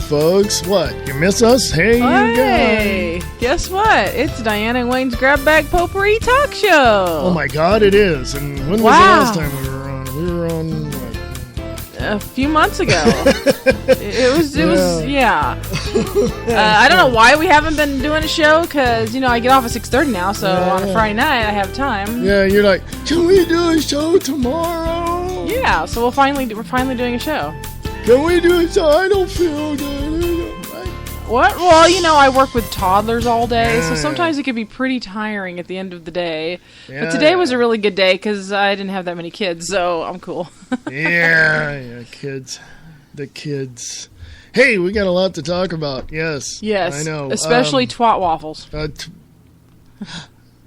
folks. What? You miss us? Hey, you guys. Guess what? It's Diana and Wayne's Grab Bag Potpourri Talk Show. Oh my God, it is. And when was the last time we were on? We were on what? A few months ago. it was, yeah. I don't know why we haven't been doing a show, because, you know, I get off at 6:30 now, so on a Friday night I have time. Yeah, you're like, can we do a show tomorrow? Yeah, so we're finally doing a show. Can we do a show? I don't feel good. What? Well, you know, I work with toddlers all day, so sometimes it can be pretty tiring at the end of the day. But today was a really good day because I didn't have that many kids, so I'm cool. yeah, kids. The kids. Hey, we got a lot to talk about. Yes. Yes. I know. Especially twat waffles.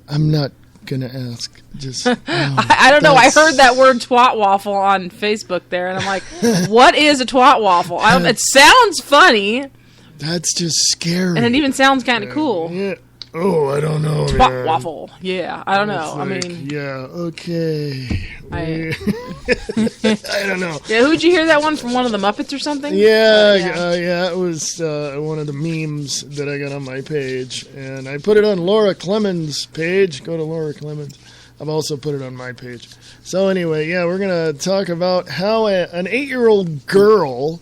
I'm not going to ask. Just I don't know. I heard that word twat waffle on Facebook there, and I'm like, what is a twat waffle? It sounds funny. That's just scary. And it even sounds kind of cool. Yeah. Oh, I don't know. Twat waffle. Yeah, I don't know. Like, okay. I don't know. Yeah, who'd you hear that one from? One of the Muppets or something? Yeah, it was one of the memes that I got on my page. And I put it on Laura Clemens' page. Go to Laura Clemens. I've also put it on my page. So anyway, yeah, we're going to talk about how an 8-year-old girl...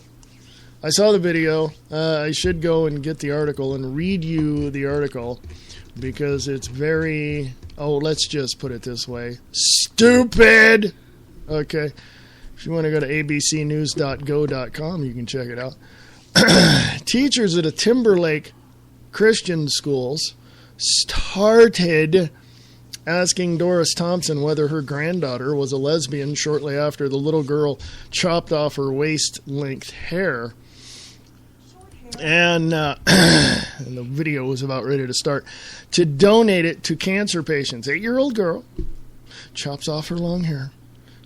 I saw the video. I should go and get the article and read you the article because it's very, let's just put it this way, stupid. Okay. If you want to go to abcnews.go.com, you can check it out. Teachers at a Timberlake Christian schools started asking Doris Thompson whether her granddaughter was a lesbian shortly after the little girl chopped off her waist-length hair. And the video was about ready to start, to donate it to cancer patients. 8-year-old girl chops off her long hair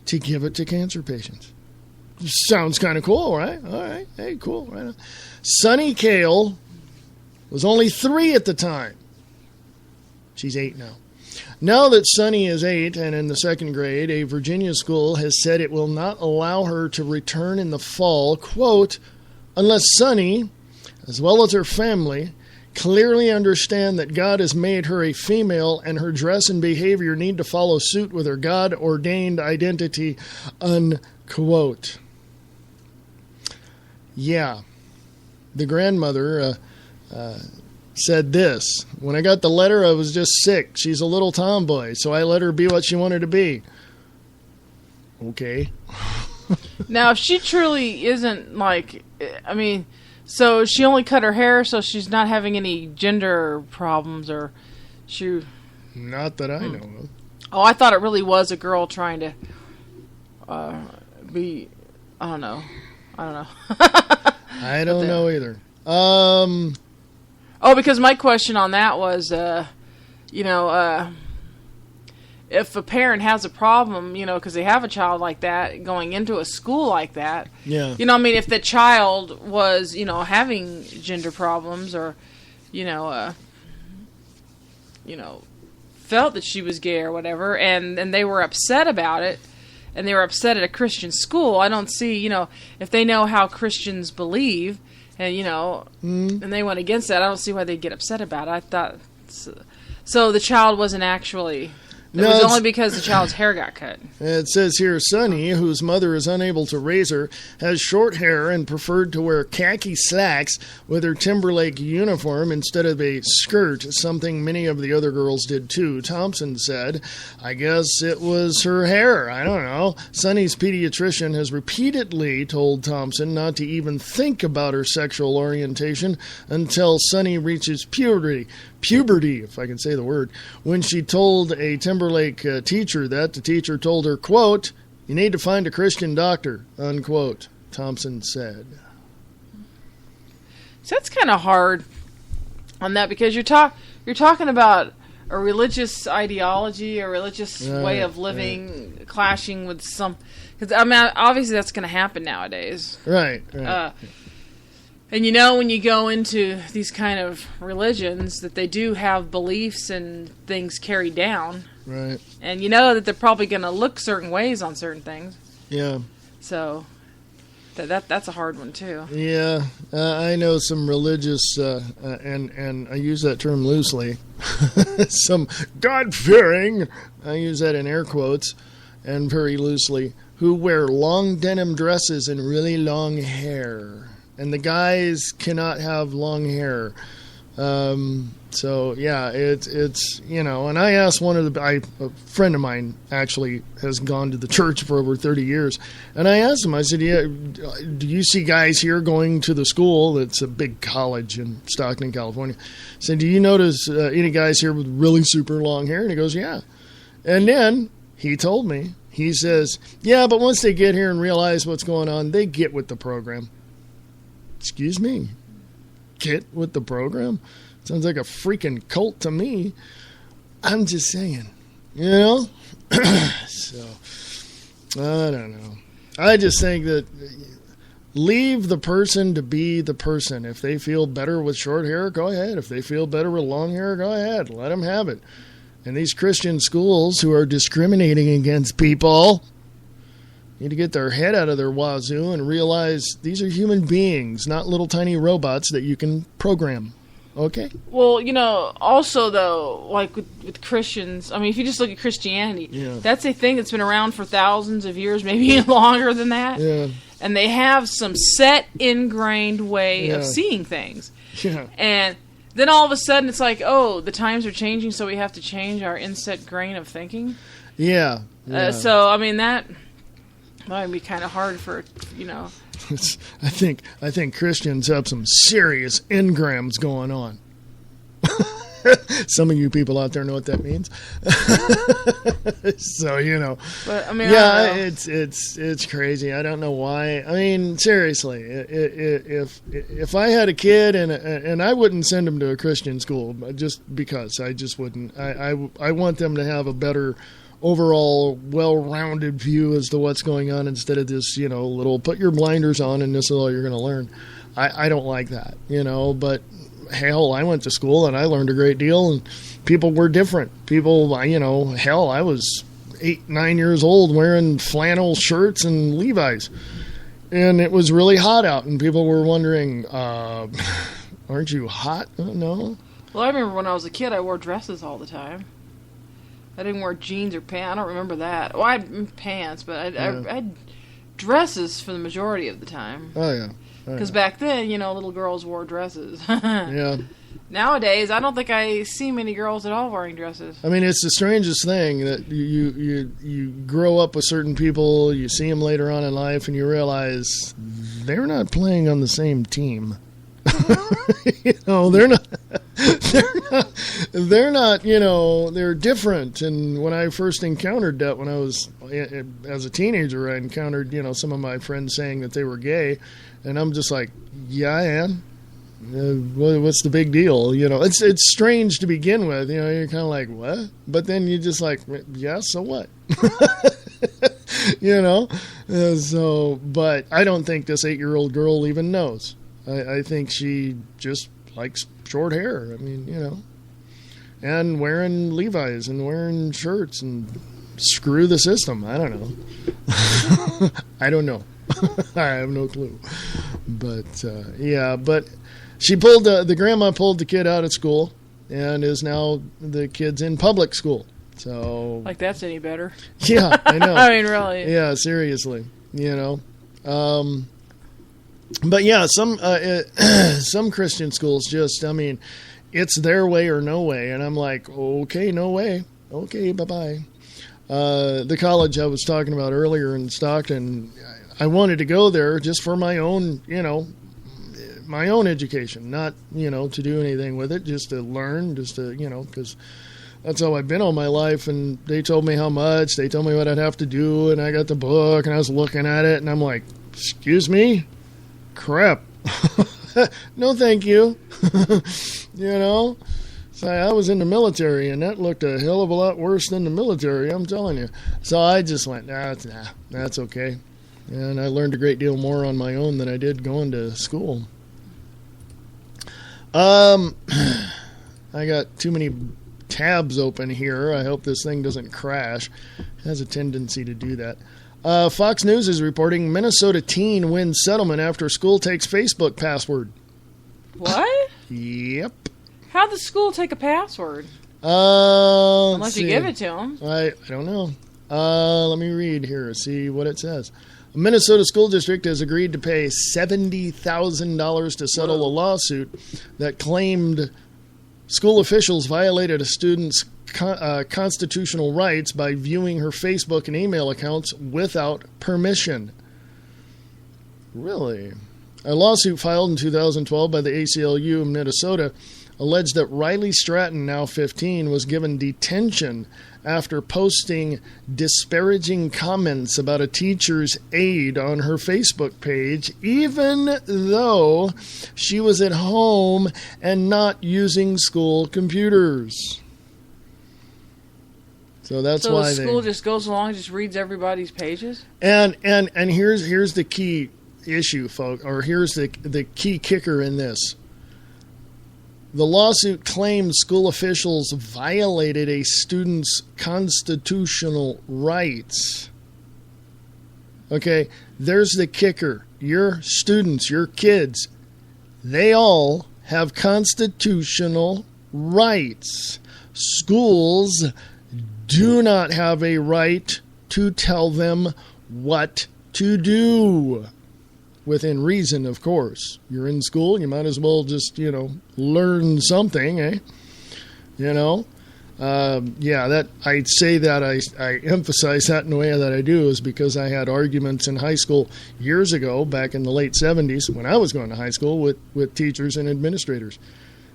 to give it to cancer patients. Sounds kind of cool, right? All right. Hey, cool. Right on. Sunny Kale was only 3 at the time. She's 8 now. Now that Sunny is 8 and in the 2nd grade, a Virginia school has said it will not allow her to return in the fall, quote, unless Sunny, as well as her family, clearly understand that God has made her a female and her dress and behavior need to follow suit with her God-ordained identity, unquote. Yeah. The grandmother said this: when I got the letter, I was just sick. She's a little tomboy, so I let her be what she wanted to be. Okay. Now, if she truly isn't, like, I mean... So she only cut her hair, so she's not having any gender problems, or she... Not that I know of. Oh, I thought it really was a girl trying to be... I don't know. I don't know either. Because my question on that was, if a parent has a problem, because they have a child like that, going into a school like that, if the child was, having gender problems or, felt that she was gay or whatever, and they were upset about it, and they were upset at a Christian school, I don't see, if they know how Christians believe, and, and they went against that, I don't see why they'd get upset about it. I thought, so the child wasn't actually... It was only because the child's hair got cut. It says here, Sunny, whose mother is unable to raise her, has short hair and preferred to wear khaki slacks with her Timberlake uniform instead of a skirt, something many of the other girls did too. Thompson said, I guess it was her hair. I don't know. Sunny's pediatrician has repeatedly told Thompson not to even think about her sexual orientation until Sunny reaches puberty, if I can say the word. When she told a Timberlake teacher that, the teacher told her, quote, you need to find a Christian doctor, unquote, Thompson said. So that's kind of hard on that, because you're talking about a religious ideology, a religious way of living, clashing with some... Because, obviously that's going to happen nowadays. Right. And when you go into these kind of religions, that they do have beliefs and things carried down. Right. And that they're probably going to look certain ways on certain things. Yeah. So, That's a hard one too. Yeah, I know some religious, and I use that term loosely, some God-fearing, I use that in air quotes, and very loosely, who wear long denim dresses and really long hair. And the guys cannot have long hair. So yeah, it's and I asked a friend of mine actually has gone to the church for over 30 years, and I asked him, I said, yeah, do you see guys here going to the school? That's a big college in Stockton, California. I said, do you notice any guys here with really super long hair? And he goes, yeah. And then he told me, he says, yeah, but once they get here and realize what's going on, they get with the program. Excuse me? Get with the program? Sounds like a freaking cult to me. I'm just saying, So, I don't know. I just think that leave the person to be the person. If they feel better with short hair, go ahead. If they feel better with long hair, go ahead. Let them have it. And these Christian schools who are discriminating against people need to get their head out of their wazoo and realize these are human beings, not little tiny robots that you can program. Okay? Well, also, though, like with Christians, I mean, if you just look at Christianity, that's a thing that's been around for thousands of years, maybe longer than that. Yeah. And they have some set, ingrained way of seeing things. Yeah. And then all of a sudden it's like, oh, the times are changing, so we have to change our inset grain of thinking. Yeah. So, I mean, that might be kind of hard for, I think Christians have some serious engrams going on. Some of you people out there know what that means. So, But I mean, it's crazy. I don't know why. I mean, seriously, if I had a kid and I wouldn't send him to a Christian school just because I just wouldn't. I want them to have a better overall well-rounded view as to what's going on instead of this, little put your blinders on and this is all you're going to learn. I don't like that, but hell, I went to school and I learned a great deal and people were different. People, hell, I was 8, 9 years old wearing flannel shirts and Levi's and it was really hot out and people were wondering, aren't you hot? No. Well, I remember when I was a kid, I wore dresses all the time. I didn't wear jeans or pants. I don't remember that. Well, I had pants, but I had dresses for the majority of the time. Oh, yeah. Because back then, little girls wore dresses. Yeah. Nowadays, I don't think I see many girls at all wearing dresses. I mean, it's the strangest thing that you grow up with certain people, you see them later on in life, and you realize they're not playing on the same team. They're not, they're different. And when I first encountered that, when I was, as a teenager, I encountered, some of my friends saying that they were gay. And I'm just like, yeah, I am. What's the big deal? It's strange to begin with. You're kind of like, what? But then you just like, yeah, so what? But I don't think this 8-year-old girl even knows. I think she just likes short hair. I mean, and wearing Levi's and wearing shirts and screw the system. I don't know. I don't know. I have no clue. But, but she the grandma pulled the kid out of school and is now the kid's in public school. So. Like that's any better. Yeah, I know. I mean, really. Yeah, seriously, But yeah, some Christian schools just, I mean, it's their way or no way. And I'm like, okay, no way. Okay, bye-bye. The college I was talking about earlier in Stockton, I wanted to go there just for my own, my own education, not, to do anything with it, just to learn, just to, because that's how I've been all my life. And they told me how much, they told me what I'd have to do. And I got the book and I was looking at it and I'm like, excuse me? Crap. No, thank you. So I was in the military and that looked a hell of a lot worse than the military, I'm telling you. So I just went, that's okay. And I learned a great deal more on my own than I did going to school. I got too many tabs open here. I hope this thing doesn't crash. It has a tendency to do that. Fox News is reporting Minnesota teen wins settlement after school takes Facebook password. What? Yep. How'd the school take a password? Unless you give it to them. I don't know. Let me read here, see what it says. A Minnesota school district has agreed to pay $70,000 to settle a lawsuit that claimed school officials violated a student's constitutional rights by viewing her Facebook and email accounts without permission. Really? A lawsuit filed in 2012 by the ACLU of Minnesota alleged that Riley Stratton, now 15, was given detention after posting disparaging comments about a teacher's aide on her Facebook page, even though she was at home and not using school computers. So that's why the school just goes along and just reads everybody's pages? And here's the key issue, folks, or here's the key kicker in this. The lawsuit claims school officials violated a student's constitutional rights. Okay, there's the kicker. Your students, your kids, they all have constitutional rights. Schools do not have a right to tell them what to do. Within reason, of course. You're in school, you might as well just, learn something, eh? That I'd say that I emphasize that in the way that I do is because I had arguments in high school years ago, back in the late 70s, when I was going to high school with teachers and administrators.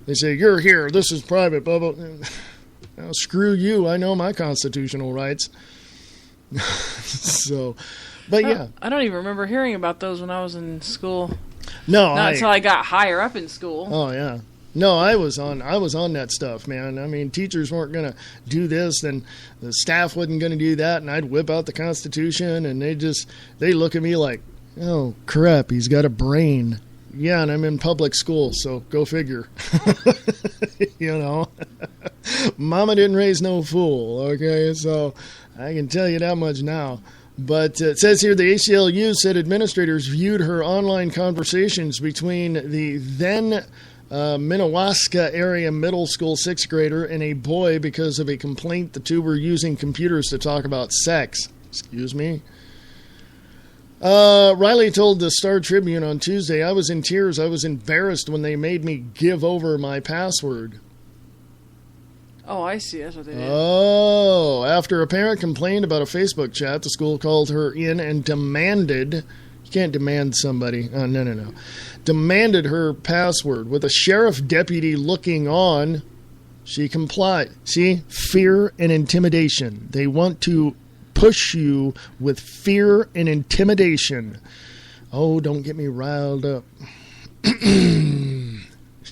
They say, you're here, this is private, blah, blah. Now, screw you, I know my constitutional rights. So, but yeah. I don't even remember hearing about those when I was in school. No, not until I got higher up in school. Oh yeah. No, I was on that stuff, man. I mean, teachers weren't going to do this, and the staff wasn't going to do that, and I'd whip out the Constitution, and they look at me like, oh, crap, he's got a brain. Yeah, and I'm in public school, so go figure. Mama didn't raise no fool, okay? So I can tell you that much now. But it says here the ACLU said administrators viewed her online conversations between the then Minnewaska area middle school sixth grader and a boy because of a complaint the two were using computers to talk about sex. Excuse me. Riley told the Star Tribune on Tuesday, I was in tears. I was embarrassed when they made me give over my password. Oh, I see. That's what they did. Oh, after a parent complained about a Facebook chat, the school called her in and demanded, you can't demand somebody, no. Demanded her password. With a sheriff deputy looking on, she complied. See, fear and intimidation. They want to push you with fear and intimidation. Oh, don't get me riled up.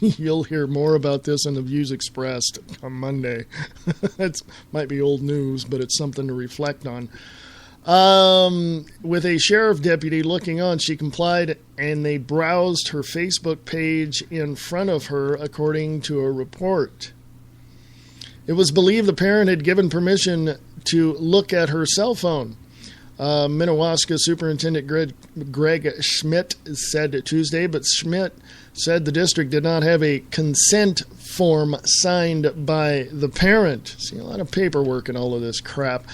You'll hear more about this in the Views Expressed on Monday. It might be old news, but it's something to reflect on. With a sheriff deputy looking on, she complied, and they browsed her Facebook page in front of her, according to a report. It was believed the parent had given permission to look at her cell phone. Minnewaska Superintendent Greg Schmidt said Tuesday, but Schmidt said the district did not have a consent form signed by the parent. See, a lot of paperwork and all of this crap.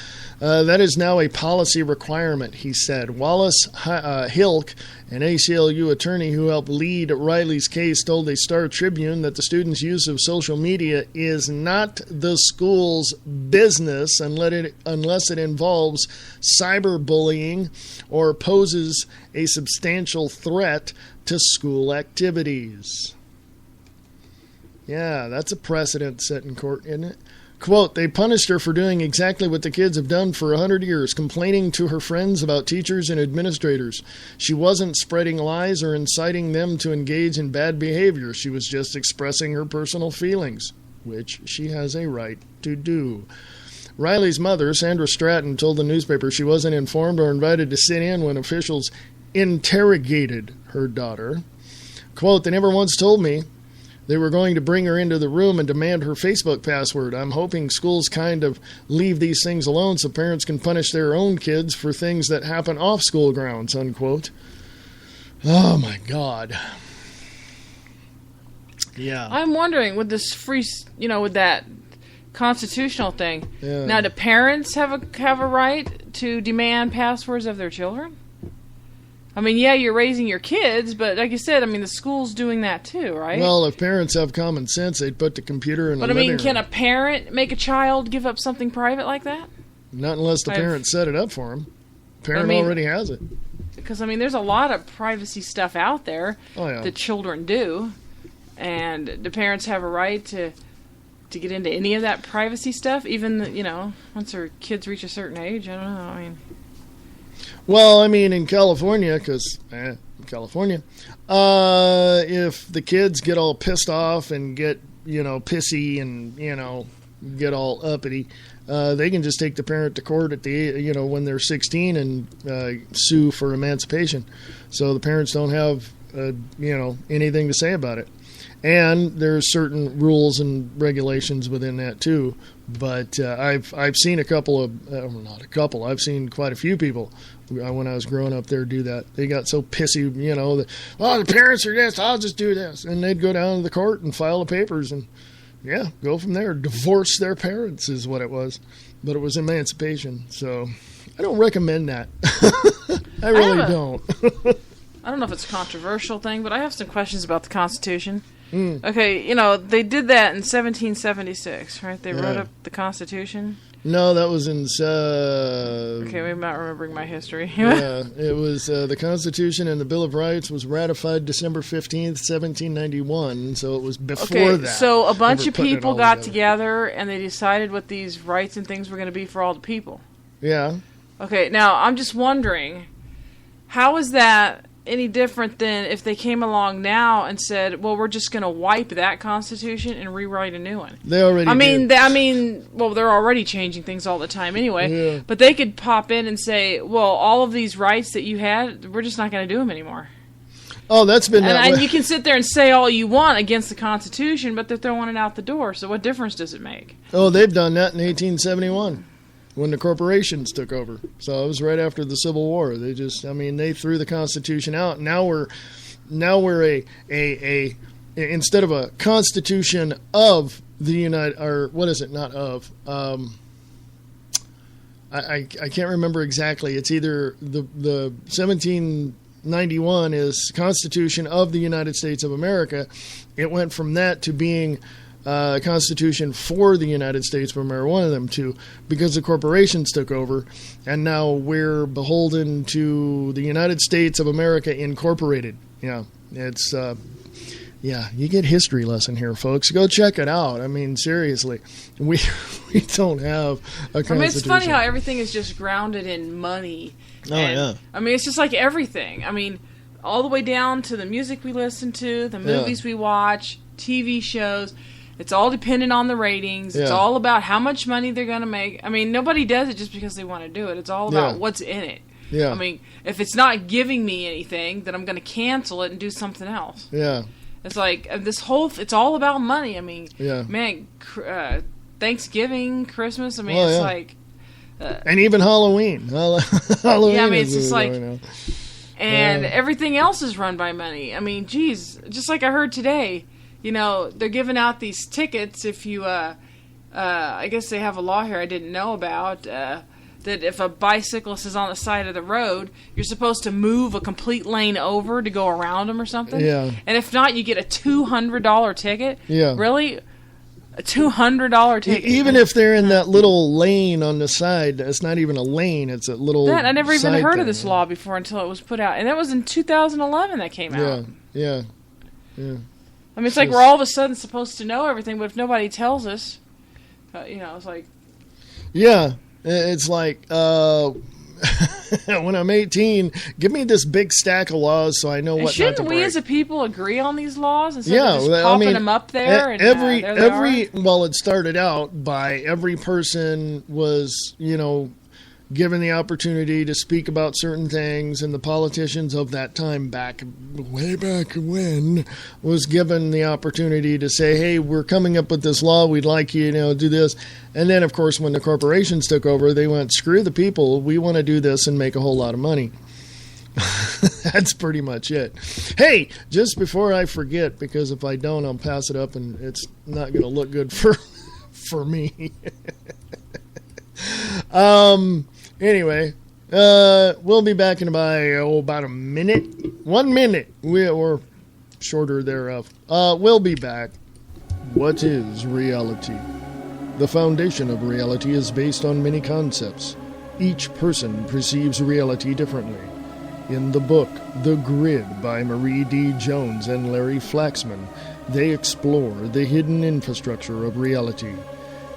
That is now a policy requirement, he said. Wallace Hilk, an ACLU attorney who helped lead Riley's case, told the Star Tribune that the student's use of social media is not the school's business unless it involves cyberbullying or poses a substantial threat to school activities. Yeah, that's a precedent set in court, isn't it? Quote, they punished her for doing exactly what the kids have done for 100 years, complaining to her friends about teachers and administrators. She wasn't spreading lies or inciting them to engage in bad behavior. She was just expressing her personal feelings, which she has a right to do. Riley's mother, Sandra Stratton, told the newspaper she wasn't informed or invited to sit in when officials interrogated her daughter. Quote, they never once told me They were going to bring her into the room and demand her Facebook password. I'm hoping schools kind of leave these things alone so parents can punish their own kids for things that happen off school grounds, unquote. Oh, my God. Yeah. I'm wondering, with this free, with that constitutional thing, Yeah. now do parents have a right to demand passwords of their children? I mean, yeah, you're raising your kids, but like you said, I mean, the school's doing that too, right? Well, if parents have common sense, they'd put the computer in the living room. Can a parent make a child give up something private like that? Not unless the parent set it up for him. Parent already has it. Because, there's a lot of privacy stuff out there yeah. that children do. And do parents have a right to get into any of that privacy stuff? Even, once their kids reach a certain age? I don't know. Well, in California, because California, if the kids get all pissed off and get, pissy and, get all uppity, they can just take the parent to court at the, when they're 16 and sue for emancipation. So the parents don't have, anything to say about it. And there's certain rules and regulations within that too. But I've seen I've seen quite a few people when I was growing up there do that. They got so pissy, the parents are this, I'll just do this. And they'd go down to the court and file the papers and, go from there. Divorce their parents is what it was. But it was emancipation. So I don't recommend that. I really don't. I don't know if it's a controversial thing, but I have some questions about the Constitution. Mm. Okay, they did that in 1776, right? They wrote up the Constitution. No, that was in... okay, maybe I'm not remembering my history. Yeah, it was the Constitution and the Bill of Rights was ratified December 15th, 1791, so it was before that. So a bunch of people got together and they decided what these rights and things were going to be for all the people. Yeah. Okay, now I'm just wondering, how is that any different than if they came along now and said, well, we're just going to wipe that Constitution and rewrite a new one? They already did. Well, they're already changing things all the time anyway. Yeah. But they could pop in and say, well, all of these rights that you had, we're just not going to do them anymore. Oh, that's been that way. And you can sit there and say all you want against the Constitution, but they're throwing it out the door. So what difference does it make? Oh, they've done that in 1871. When the corporations took over. So it was right after the Civil War. They just, they threw the Constitution out. Now we're a instead of a Constitution of the United, or what is it? Not of. I can't remember exactly. It's either the 1791 is Constitution of the United States of America. It went from that to being Constitution for the United States of America, one of them two, because the corporations took over, and now we're beholden to the United States of America Incorporated. Yeah, it's you get history lesson here, folks. Go check it out. Seriously, we don't have a Constitution. It's funny how everything is just grounded in money. Yeah. It's just like everything. All the way down to the music we listen to, the movies we watch, TV shows. It's all dependent on the ratings. It's all about how much money they're going to make. Nobody does it just because they want to do it. It's all about what's in it. Yeah. If it's not giving me anything, then I'm going to cancel it and do something else. Yeah. It's like it's all about money. Thanksgiving, Christmas, it's like... and even Halloween. Halloween it's just like... And everything else is run by money. Geez, just like I heard today... they're giving out these tickets if you, I guess they have a law here I didn't know about, that if a bicyclist is on the side of the road, you're supposed to move a complete lane over to go around them or something. Yeah. And if not, you get a $200 ticket. Yeah. Really? A $200 ticket. Even if they're in that little lane on the side, it's not even a lane, it's a little I never even side heard thing. of this law before until it was put out. And that was in 2011 that came out. Yeah. It's like we're all of a sudden supposed to know everything, but if nobody tells us, it's like... Yeah, it's like, when I'm 18, give me this big stack of laws so I know what not to break. Shouldn't we as a people agree on these laws instead of just popping them up there? Well, it started out by every person was, given the opportunity to speak about certain things, and the politicians of that time, way back when, was given the opportunity to say, hey, we're coming up with this law, we'd like you to do this. And then, of course, when the corporations took over, they went, screw the people, we want to do this and make a whole lot of money. That's pretty much it. Hey, just before I forget, because if I don't, I'll pass it up and it's not going to look good for me. Anyway, we'll be back in about a minute. 1 minute, or shorter thereof. We'll be back. What is reality? The foundation of reality is based on many concepts. Each person perceives reality differently. In the book, The Grid by Marie D. Jones and Larry Flaxman, they explore the hidden infrastructure of reality.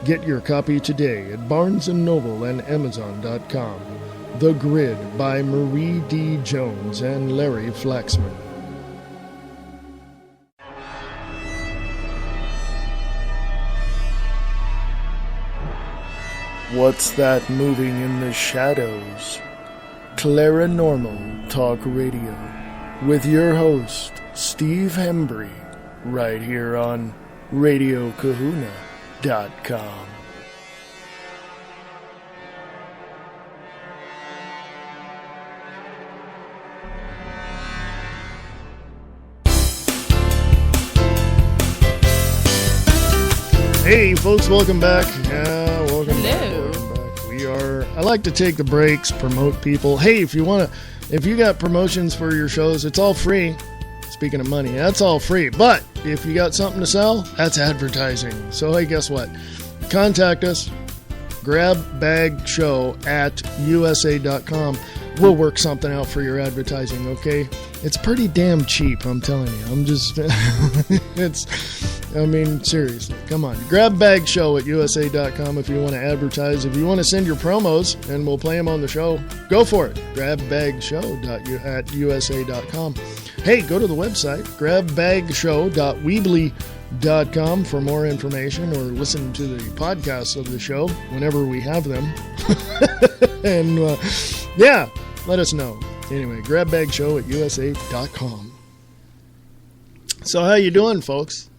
Get your copy today at Barnes & Noble and Amazon.com. The Grid by Marie D. Jones and Larry Flaxman. What's that moving in the shadows? Claranormal Talk Radio with your host, Steve Hembry, right here on RadioKahuna.com. Hey folks, welcome back. Welcome Hello. back. I like to take the breaks, promote people. Hey, if you got promotions for your shows, it's all free. Speaking of money, that's all free. But if you got something to sell, that's advertising. So hey, guess what? Contact us. grabbagshow@usa.com. We'll work something out for your advertising, okay? It's pretty damn cheap, I'm telling you. Seriously, come on. grabbagshow@usa.com if you want to advertise. If you want to send your promos and we'll play them on the show, go for it. grabbagshow@usa.com. Hey, go to the website, grabbagshow.weebly.com for more information, or listen to the podcasts of the show whenever we have them. And, let us know. Anyway, grabbagshow@usa.com. So how you doing, folks?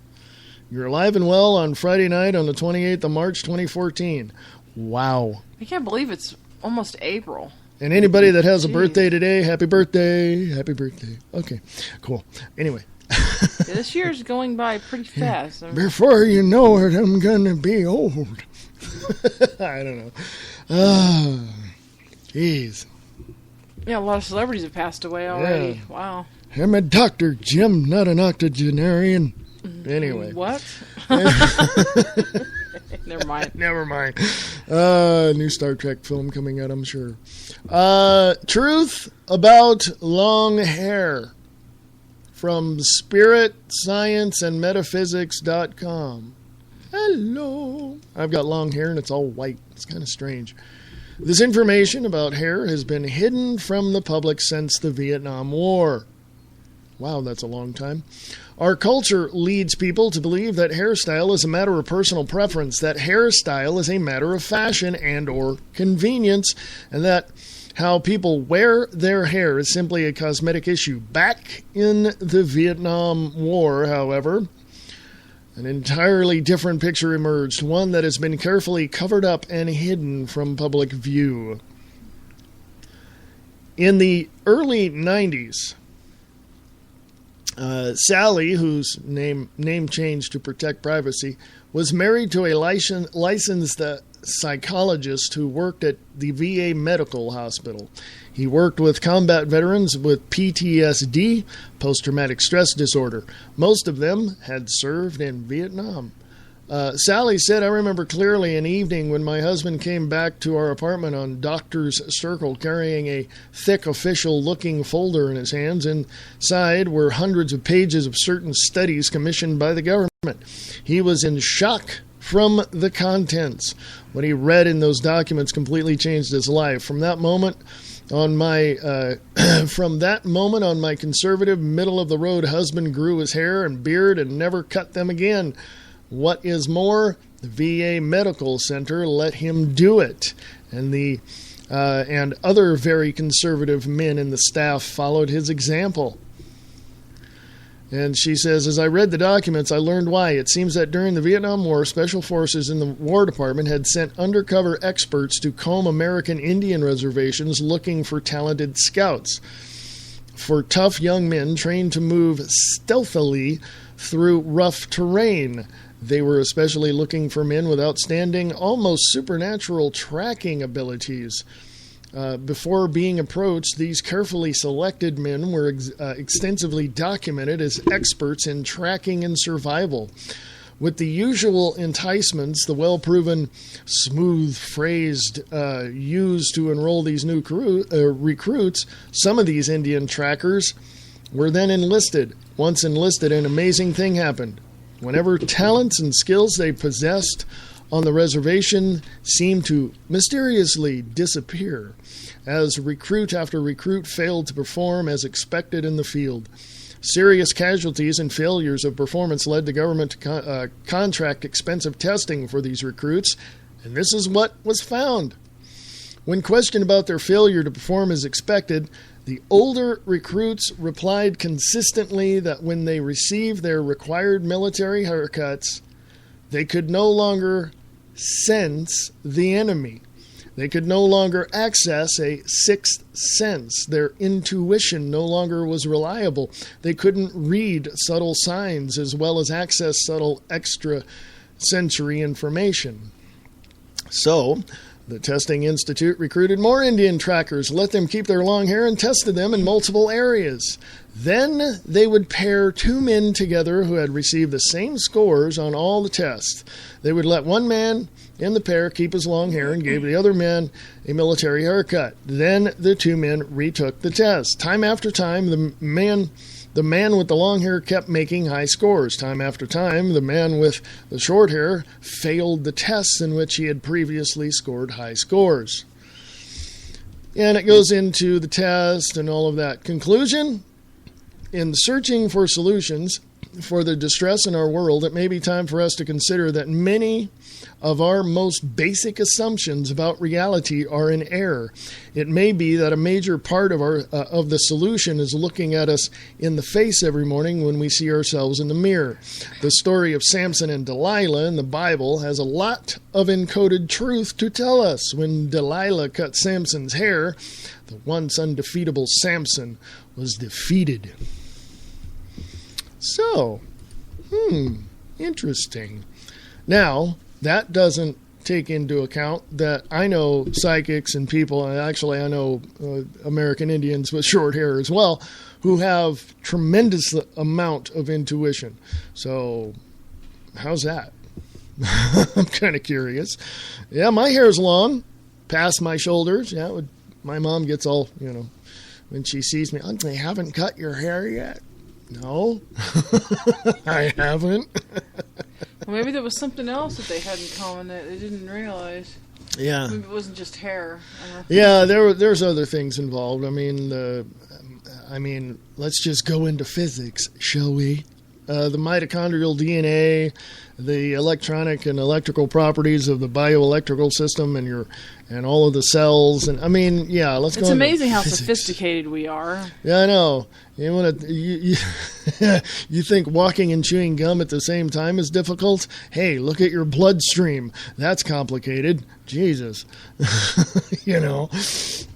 You're alive and well on Friday night on the 28th of March, 2014. Wow. I can't believe it's almost April. And anybody that has a birthday today, happy birthday. Happy birthday. Okay, cool. Anyway. This year's going by pretty fast. Before you know it, I'm going to be old. I don't know. Jeez. Yeah, a lot of celebrities have passed away already. Yeah. Wow. I'm a doctor, Jim, not an octogenarian. Anyway. What? Never mind. Never mind. New Star Trek film coming out, I'm sure. Truth about long hair from spiritscienceandmetaphysics.com. Hello. I've got long hair and it's all white. It's kind of strange. This information about hair has been hidden from the public since the Vietnam War. Wow, that's a long time. Our culture leads people to believe that hairstyle is a matter of personal preference, that hairstyle is a matter of fashion and or convenience, and that how people wear their hair is simply a cosmetic issue. Back in the Vietnam War, however, an entirely different picture emerged, one that has been carefully covered up and hidden from public view. In the early 90s, Sally, whose name changed to protect privacy, was married to a licensed psychologist who worked at the VA medical hospital. He worked with combat veterans with PTSD, post-traumatic stress disorder. Most of them had served in Vietnam. Sally said, I remember clearly an evening when my husband came back to our apartment on Doctor's Circle carrying a thick official-looking folder in his hands. Inside were hundreds of pages of certain studies commissioned by the government. He was in shock from the contents. What he read in those documents completely changed his life. From that moment on my conservative, middle-of-the-road husband grew his hair and beard and never cut them again. What is more, the VA Medical Center let him do it. And the and other very conservative men in the staff followed his example. And she says, as I read the documents, I learned why. It seems that during the Vietnam War, special forces in the War Department had sent undercover experts to comb American Indian reservations looking for talented scouts, for tough young men trained to move stealthily through rough terrain. They were especially looking for men with outstanding, almost supernatural tracking abilities. Before being approached, these carefully selected men were extensively documented as experts in tracking and survival. With the usual enticements, the well-proven, smooth-phrased used to enroll these new recruits, some of these Indian trackers were then enlisted. Once enlisted, an amazing thing happened. Whenever talents and skills they possessed on the reservation seemed to mysteriously disappear, as recruit after recruit failed to perform as expected in the field. Serious casualties and failures of performance led the government to contract expensive testing for these recruits, and this is what was found. When questioned about their failure to perform as expected, the older recruits replied consistently that when they received their required military haircuts, they could no longer sense the enemy. They could no longer access a sixth sense. Their intuition no longer was reliable. They couldn't read subtle signs as well as access subtle extrasensory information. So, the Testing Institute recruited more Indian trackers, let them keep their long hair, and tested them in multiple areas. Then they would pair two men together who had received the same scores on all the tests. They would let one man in the pair keep his long hair and gave the other man a military haircut. Then the two men retook the test. Time after time, the man with the long hair kept making high scores. Time after time, the man with the short hair failed the tests in which he had previously scored high scores. And it goes into the test and all of that. Conclusion: in searching for solutions for the distress in our world, it may be time for us to consider that many of our most basic assumptions about reality are in error. It may be that a major part of of the solution is looking at us in the face every morning when we see ourselves in the mirror. The story of Samson and Delilah in the Bible has a lot of encoded truth to tell us. When Delilah cut Samson's hair, the once undefeatable Samson was defeated. So, interesting. Now, that doesn't take into account that I know psychics and people, and actually I know American Indians with short hair as well, who have tremendous amount of intuition. So, how's that? I'm kind of curious. Yeah, my hair's long, past my shoulders. Yeah, my mom gets all, when she sees me, they haven't cut your hair yet. No, I haven't. Well, maybe there was something else that they had in common that they didn't realize. Yeah. Maybe it wasn't just hair. Yeah, there's other things involved. I mean, let's just go into physics, shall we? The mitochondrial DNA, the electronic and electrical properties of the bioelectrical system, and all of the cells, and let's go. It's amazing how physics. Sophisticated we are. Yeah, I know. You think walking and chewing gum at the same time is difficult? Hey, look at your bloodstream. That's complicated. Jesus,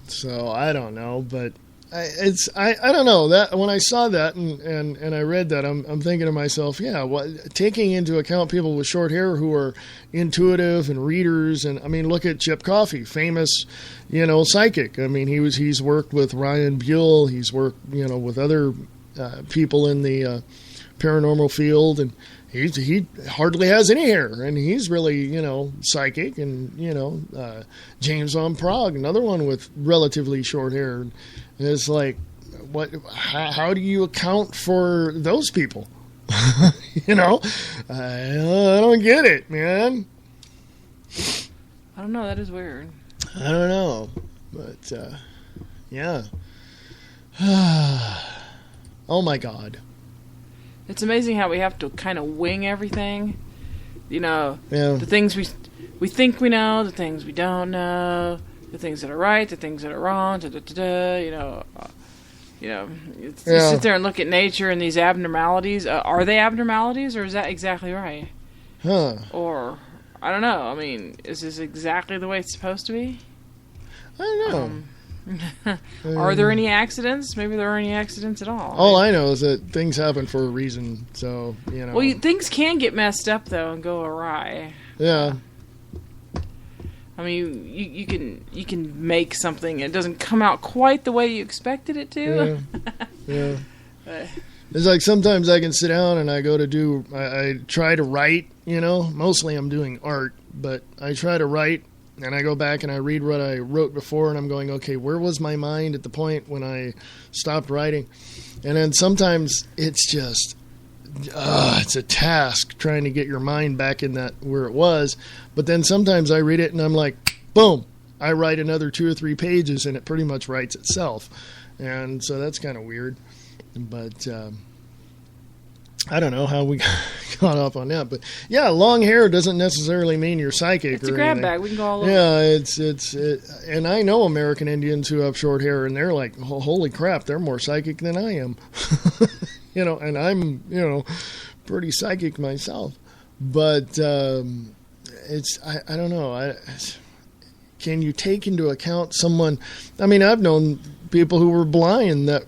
So I don't know, but. I don't know that when I saw that and I read that I'm thinking to myself, taking into account people with short hair who are intuitive and readers, and look at Chip Coffey, famous psychic. He's worked with Ryan Buell, he's worked with other people in the paranormal field, and he hardly has any hair, and he's really psychic, and James Van Praagh, another one with relatively short hair. It's like, how do you account for those people? I don't get it, man. I don't know. That is weird. I don't know. But, yeah. Oh, my God. It's amazing how we have to kind of wing everything. The things we think we know, the things we don't know. the things that are right, the things that are wrong, you sit there and look at nature and these abnormalities. Are they abnormalities, or is that exactly right? Huh. Or, I don't know. I mean, is this exactly the way it's supposed to be? I don't know. Are there any accidents? Maybe there aren't any accidents at all. All I know is that things happen for a reason, so, Well, things can get messed up, though, and go awry. Yeah. I mean, you can make something, it doesn't come out quite the way you expected it to. Yeah. It's like sometimes I can sit down and I I try to write, Mostly I'm doing art, but I try to write. And I go back and I read what I wrote before, and I'm going, okay, where was my mind at the point when I stopped writing? And then sometimes it's just, it's a task trying to get your mind back in that where it was. But then sometimes I read it and I'm like, boom, I write another 2 or 3 pages and it pretty much writes itself. And so that's kind of weird. But I don't know how we got off on that, but yeah, long hair doesn't necessarily mean you're psychic. It's a grab bag. We can go all over. Yeah, and I know American Indians who have short hair, and they're like, holy crap, they're more psychic than I am. And I'm, pretty psychic myself. But I don't know. Can you take into account someone? I mean, I've known people who were blind that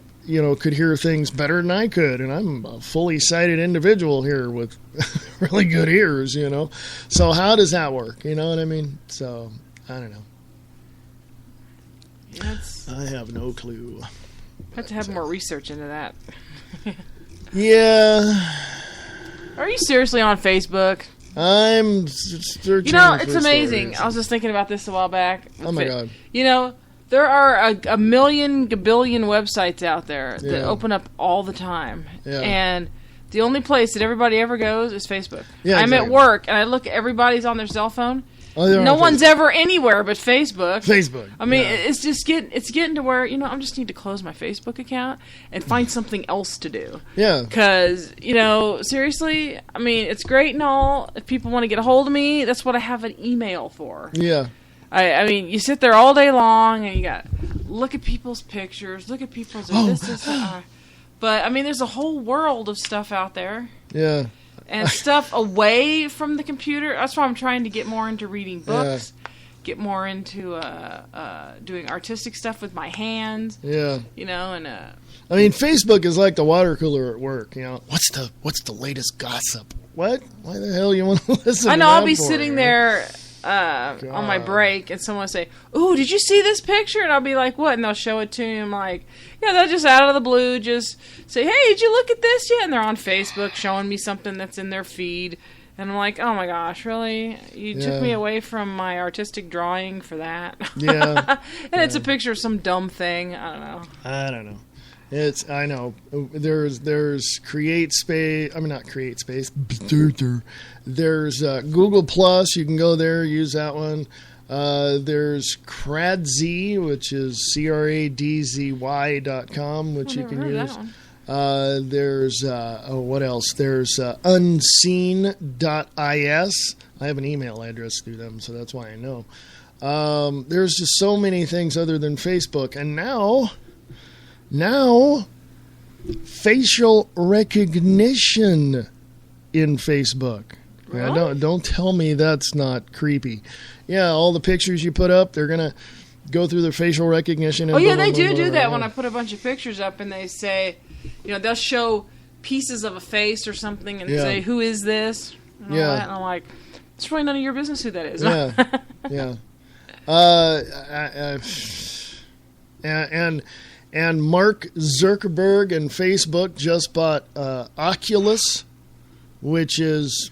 could hear things better than I could. And I'm a fully sighted individual here with really good ears, So how does that work? You know what I mean? So, I don't know. I have no clue. Have to have more research into that. Yeah. Are you seriously on Facebook? I'm searching. It's amazing. I was just thinking about this a while back. Oh, my God. There are a million, gabillion websites out there that open up all the time. Yeah. And the only place that everybody ever goes is Facebook. Yeah, I'm at work, and I look at everybody's on their cell phone. Oh, no one's ever anywhere but Facebook. I mean, it's just getting to where, I just need to close my Facebook account and find something else to do. Yeah. Because, seriously, I mean, it's great and all. If people want to get a hold of me, that's what I have an email for. Yeah. I mean, you sit there all day long, and you got look at people's pictures, look at people's this. But I mean, there's a whole world of stuff out there. Yeah. And stuff away from the computer. That's why I'm trying to get more into reading books, get more into doing artistic stuff with my hands. Yeah. And I mean, Facebook is like the water cooler at work. What's the latest gossip? What? Why the hell you want to listen? I know. To that I'll be for, sitting there. On my break, and someone will say, "Ooh, did you see this picture?" And I'll be like, "What?" And they'll show it to me. I'm like, "Yeah, they'll just out of the blue just say, hey, did you look at this yet?" And they're on Facebook showing me something that's in their feed, and I'm like, "Oh my gosh, really? You took me away from my artistic drawing for that?" Yeah. And it's a picture of some dumb thing. I don't know. I know. There's Create Space. I mean, not Create Space. There's Google Plus. You can go there, use that one. There's Cradzy, which is CRADZY.com, which you can use. There's, what else? There's Unseen.is. I have an email address through them, so that's why I know. There's just so many things other than Facebook. And now, facial recognition in Facebook. Really? Yeah, don't tell me that's not creepy. Yeah, all the pictures you put up, they're gonna go through the facial recognition. And they do that when I put a bunch of pictures up, and they say, they'll show pieces of a face or something, and say, "Who is this?" And all that. And I'm like, it's really none of your business who that is. Yeah, yeah. And Mark Zuckerberg and Facebook just bought Oculus, which is,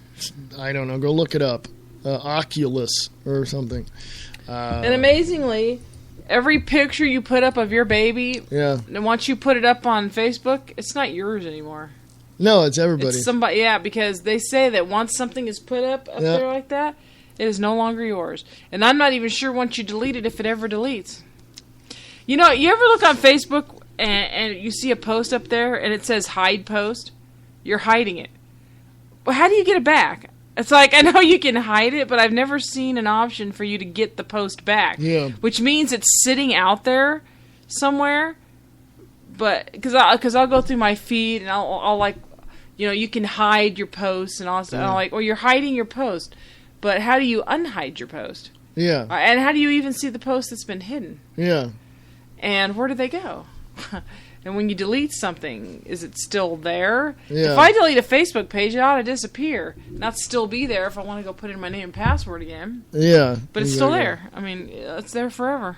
I don't know, go look it up. Oculus or something. And amazingly, every picture you put up of your baby, and once you put it up on Facebook, it's not yours anymore. No, it's everybody. It's somebody, because they say that once something is put up there like that, it is no longer yours. And I'm not even sure once you delete it if it ever deletes. You ever look on Facebook and you see a post up there and it says hide post? You're hiding it. Well, how do you get it back? It's like, I know you can hide it, but I've never seen an option for you to get the post back. Yeah. Which means it's sitting out there somewhere. But, because I'll go through my feed and I'll like, you can hide your posts and all that stuff. And I'm like, well, you're hiding your post. But how do you unhide your post? Yeah. And how do you even see the post that's been hidden? Yeah. And where do they go? And when you delete something, is it still there? Yeah. If I delete a Facebook page, it ought to disappear. Not still be there if I want to go put in my name and password again. Yeah. But it's still there. I mean, it's there forever.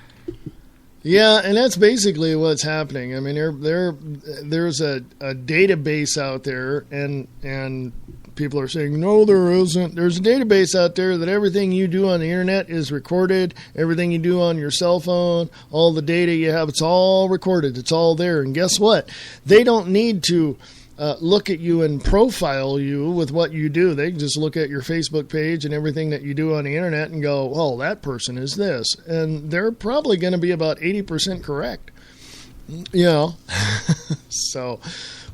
Yeah, and that's basically what's happening. I mean, there's a database out there, and people are saying, no, there isn't. There's a database out there that everything you do on the internet is recorded. Everything you do on your cell phone, all the data you have, it's all recorded. It's all there. And guess what? They don't need to look at you and profile you with what you do. They can just look at your Facebook page and everything that you do on the internet and go, oh, that person is this. And they're probably going to be about 80% correct. So,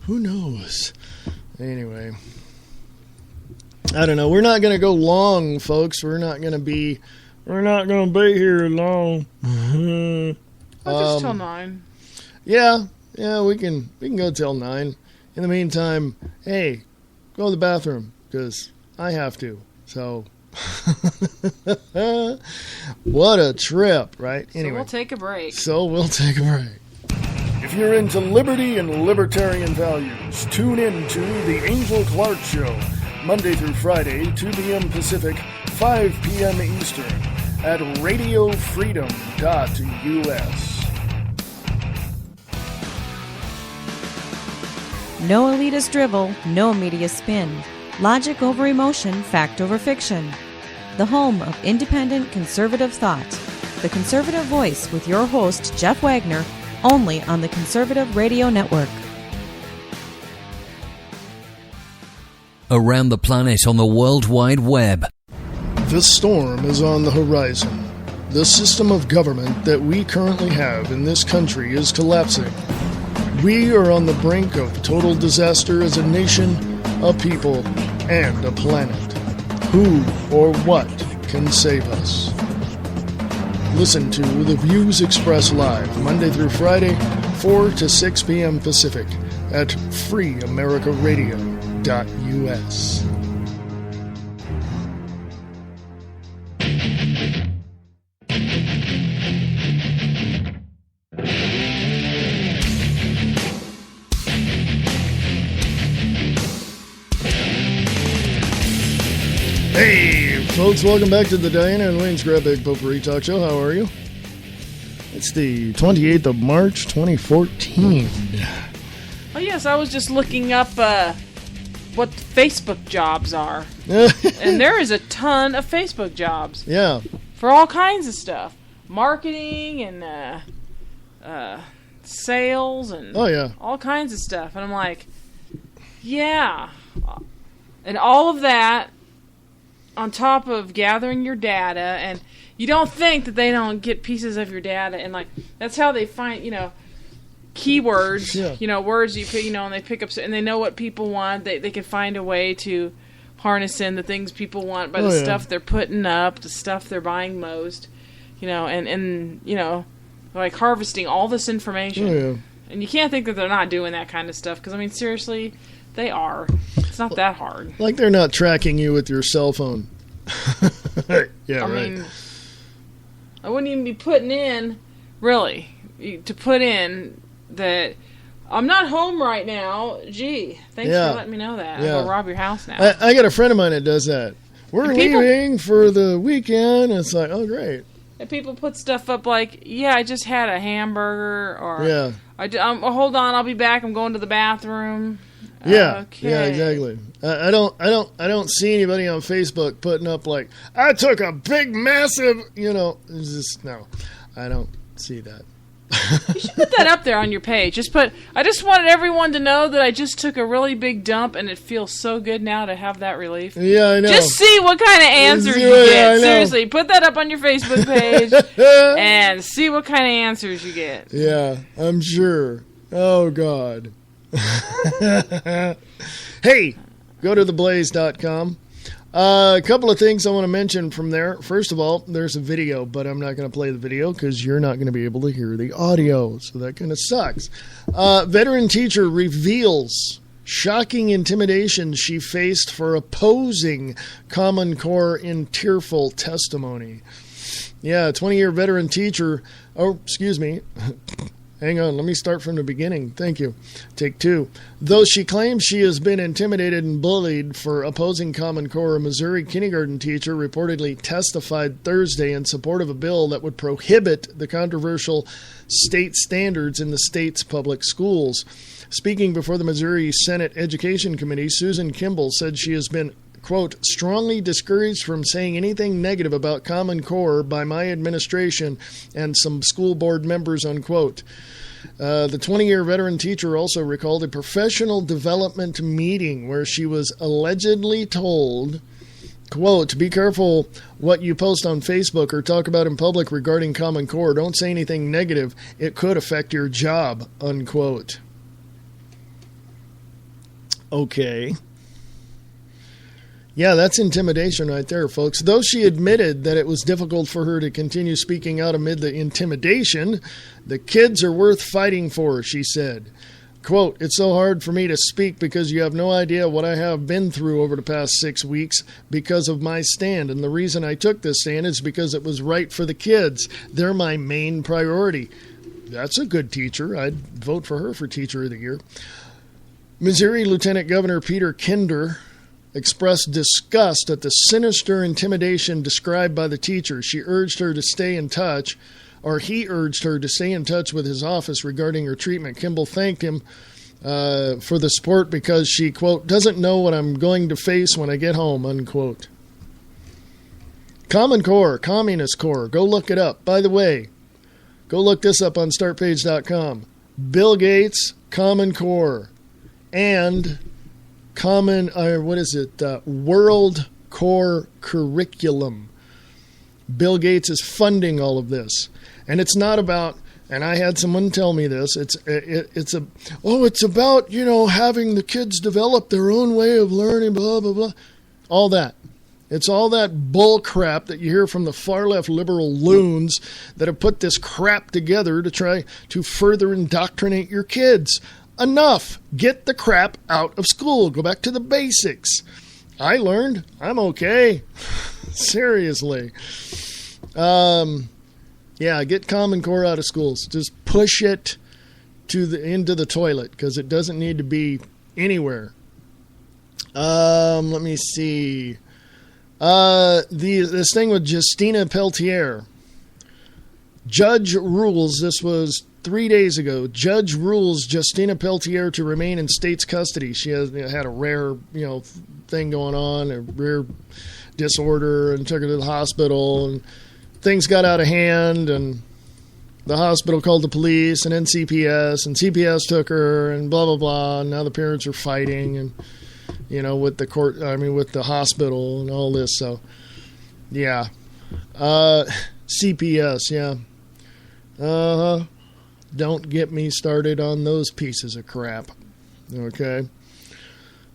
who knows? Anyway, I don't know. We're not going to go long, folks. We're not going to be here long. Just till 9. Yeah, we can go till 9. In the meantime, hey, go to the bathroom, because I have to. So, what a trip, right? Anyway, So we'll take a break. If you're into liberty and libertarian values, tune in to The Angel Clark Show, Monday through Friday, 2 p.m. Pacific, 5 p.m. Eastern, at radiofreedom.us. No elitist drivel, no media spin. Logic over emotion, fact over fiction. The home of independent conservative thought. The Conservative Voice with your host, Jeff Wagner, only on the Conservative Radio Network. Around the planet on the World Wide Web. This storm is on the horizon. The system of government that we currently have in this country is collapsing. We are on the brink of total disaster as a nation, a people, and a planet. Who or what can save us? Listen to The Views Expressed live, Monday through Friday, 4 to 6 p.m. Pacific, at freeamericaradio.us. Hey, folks, welcome back to the Diana and Wayne's Grab Bag Potpourri Talk Show. How are you? It's the 28th of March, 2014. Oh, yes, I was just looking up what Facebook jobs are. And there is a ton of Facebook jobs. Yeah. For all kinds of stuff. Marketing and sales and all kinds of stuff. And I'm like, yeah. And all of that on top of gathering your data, and you don't think that they don't get pieces of your data, and like that's how they find, keywords, words you pick, and they pick up, and they know what people want. They can find a way to harness in the things people want by the stuff they're putting up, the stuff they're buying most, and like harvesting all this information. And you can't think that they're not doing that kind of stuff, because I mean, seriously, they are. It's not that hard. Like they're not tracking you with your cell phone. I mean, I wouldn't even be putting in, really, to put in that I'm not home right now. Gee, thanks for letting me know that. I'll go rob your house now. I got a friend of mine that does that. We're leaving for the weekend. It's like, oh, great. And people put stuff up like, I just had a hamburger, or hold on, I'll be back. I'm going to the bathroom. Yeah, exactly. I don't see anybody on Facebook putting up like, I took a big, massive, it's just, no, I don't see that. You should put that up there on your page. I just wanted everyone to know that I just took a really big dump, and it feels so good now to have that relief. Yeah, I know. Just see what kind of answers you get. Seriously, put that up on your Facebook page and see what kind of answers you get. Yeah, I'm sure. Oh, God. Hey, go to theblaze.com. A couple of things I want to mention from there. First of all, there's a video, but I'm not going to play the video because you're not going to be able to hear the audio, so that kind of sucks. Veteran teacher reveals shocking intimidation she faced for opposing Common Core in tearful testimony. Yeah, 20-year veteran teacher. Oh, excuse me. Hang on, let me start from the beginning. Thank you. Take two. Though she claims she has been intimidated and bullied for opposing Common Core, a Missouri kindergarten teacher reportedly testified Thursday in support of a bill that would prohibit the controversial state standards in the state's public schools. Speaking before the Missouri Senate Education Committee, Susan Kimball said she has been, quote, strongly discouraged from saying anything negative about Common Core by my administration and some school board members, unquote. The 20-year veteran teacher also recalled a professional development meeting where she was allegedly told, quote, be careful what you post on Facebook or talk about in public regarding Common Core. Don't say anything negative. It could affect your job, unquote. Okay. Yeah, that's intimidation right there, folks. Though she admitted that it was difficult for her to continue speaking out amid the intimidation, the kids are worth fighting for, she said. Quote, it's so hard for me to speak because you have no idea what I have been through over the past 6 weeks because of my stand. And the reason I took this stand is because it was right for the kids. They're my main priority. That's a good teacher. I'd vote for her for Teacher of the Year. Missouri Lieutenant Governor Peter Kinder expressed disgust at the sinister intimidation described by the teacher. He urged her to stay in touch with his office regarding her treatment. Kimball thanked him for the support because she, quote, doesn't know what I'm going to face when I get home, unquote. Common Core, Communist Core, go look it up. By the way, go look this up on startpage.com. Bill Gates, Common Core, and World Core Curriculum. Bill Gates is funding all of this. And it's not about, and I had someone tell me this, it's about, having the kids develop their own way of learning, blah, blah, blah. All that. It's all that bull crap that you hear from the far left liberal loons that have put this crap together to try to further indoctrinate your kids. Enough. Get the crap out of school. Go back to the basics. I learned. I'm okay. Seriously. Get Common Core out of schools. Just push it into the toilet because it doesn't need to be anywhere. Let me see. This thing with Justina Peltier. Judge rules. This was 3 days ago. Judge rules Justina Peltier to remain in state's custody. She had a rare, thing going on, a rare disorder, and took her to the hospital, and things got out of hand, and the hospital called the police, and then CPS, and CPS took her, and blah, blah, blah, and now the parents are fighting, and, with the court, with the hospital and all this, so, yeah. CPS, yeah. Don't get me started on those pieces of crap. Okay.